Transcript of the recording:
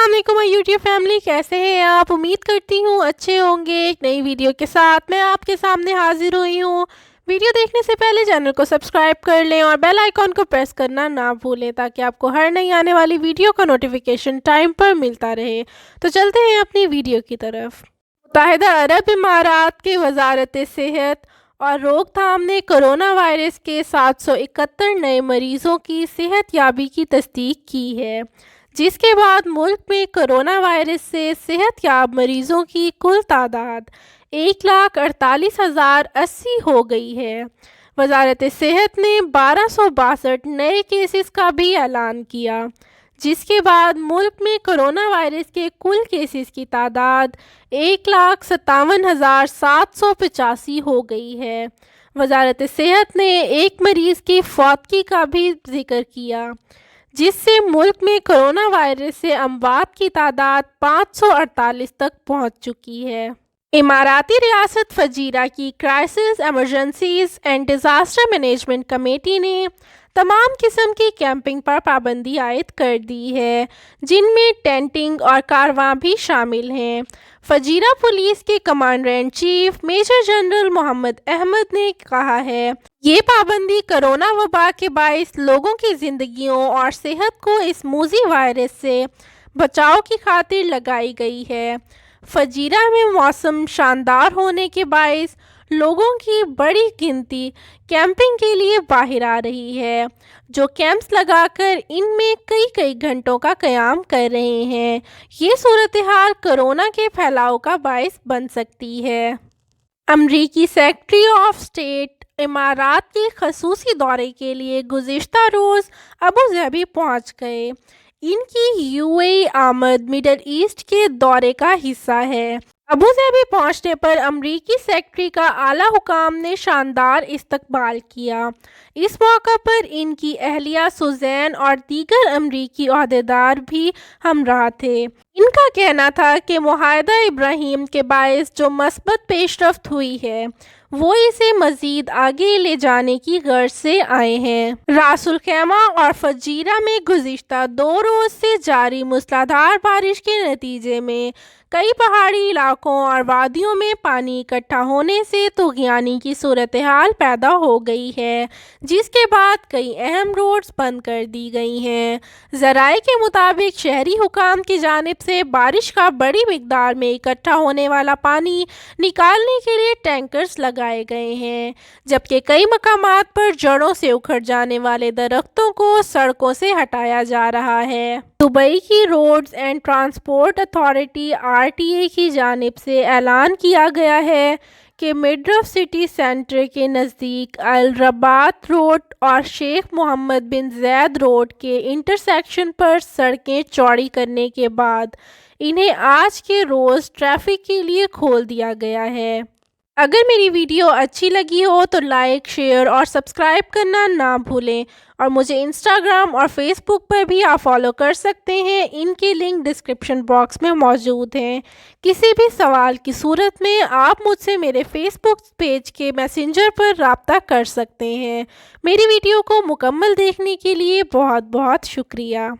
अस्सलाम वालेकुम my YouTube family, कैसे हैं आप? उम्मीद करती हूँ अच्छे होंगे। एक नई वीडियो के साथ मैं आपके सामने हाजिर हुई हूँ। वीडियो देखने से पहले चैनल को सब्सक्राइब कर लें और बेल आइकॉन को प्रेस करना ना भूलें ताकि आपको हर नई आने वाली वीडियो का नोटिफिकेशन टाइम पर मिलता रहे। तो चलते हैं अपनी वीडियो की तरफ। मुत्तहिदा अरब इमारात के वजारत सेहत और रोकथाम ने कोरोना वायरस के 771 नए मरीज़ों की सेहत याबी की तस्दीक की है, जिसके बाद मुल्क में कोरोना वायरस से सेहत याब मरीज़ों की कुल तादाद 1,48,080 हो गई है। वजारत सेहत ने 1262 नए केसेस का भी ऐलान किया, जिसके बाद मुल्क में कोरोना वायरस के कुल केसेस की तादाद 1,57,785 हो गई है। वजारत सेहत ने एक मरीज़ की फौतगी का भी जिक्र किया, जिससे मुल्क में कोरोना वायरस से अमवात की तादाद 548 तक पहुंच चुकी है। इमाराती रियासत फजीरा की crisis emergencies and disaster management committee ने तमाम किस्म की कैंपिंग पर पाबंदी आयद कर दी है, जिनमें टेंटिंग और कारवां भी शामिल हैं। फजीरा पुलिस के commander in chief major general Mohammed Ahmed ने कहा है, ये पाबंदी कोरोना वबा के बाइस लोगों की ज़िंदगियों और सेहत को इस मूजी वायरस से बचाव की खातिर लगाई गई है। फजीरा में मौसम शानदार होने के बाइस लोगों की बड़ी गिनती कैंपिंग के लिए बाहर आ रही है, जो कैंप्स लगाकर इनमें कई घंटों का क़याम कर रहे हैं। ये सूरत हाल कोरोना के फैलाव का बाइस बन सकती है। अमरीकी सेक्रेटरी ऑफ स्टेट इमारात के खसूसी दौरे के लिए गुज़िश्ता रोज़ अबू धाबी पहुँच गए। इनकी यूएई आमद मिडल ईस्ट के दौरे का हिस्सा है। अबू धाबी पहुंचने पर अमरीकी सेक्रेटरी का आला हुकाम ने शानदार इस्तकबाल किया। इस मौका पर इनकी अहलिया सुजैन और दीगर अमरीकी ओहदेदार भी हमराह थे। इनका कहना था कि मुआहदा इब्राहीम के बाइस जो मस्बत पेशरफ्त हुई है, वो इसे मज़ीद आगे ले जाने की गर्ज से आए हैं। रासुल खैमा और फजीरा में गुज़िश्ता 2 रोज़ से जारी मूसलाधार बारिश के नतीजे में कई पहाड़ी इलाकों और वादियों में पानी इकट्ठा होने से तुग़यानी की सूरत हाल पैदा हो गई है, जिसके बाद कई अहम रोड्स बंद कर दी गई हैं। ज़राए के मुताबिक शहरी हुकाम की जानिब से बारिश का बड़ी मिकदार में इकट्ठा होने वाला पानी निकालने के लिए टैंकर्स लगाए गए हैं, जबकि कई मकामात पर जड़ों से उखड़ जाने वाले दरख्तों को सड़कों से हटाया जा रहा है। दुबई की roads and transport authority RTA की जानिब से ऐलान किया गया है कि मिडरफ सिटी सेंटर के नज़दीक अल रबात रोड और शेख मोहम्मद बिन ज़ैद रोड के इंटरसेक्शन पर सड़कें चौड़ी करने के बाद इन्हें आज के रोज़ ट्रैफिक के लिए खोल दिया गया है। अगर मेरी वीडियो अच्छी लगी हो तो लाइक, शेयर और सब्सक्राइब करना ना भूलें और मुझे इंस्टाग्राम और फेसबुक पर भी आप फॉलो कर सकते हैं। इनके लिंक डिस्क्रिप्शन बॉक्स में मौजूद हैं। किसी भी सवाल की सूरत में आप मुझसे मेरे फेसबुक पेज के मैसेंजर पर राब्ता कर सकते हैं। मेरी वीडियो को मुकम्मल देखने के लिए बहुत बहुत शुक्रिया।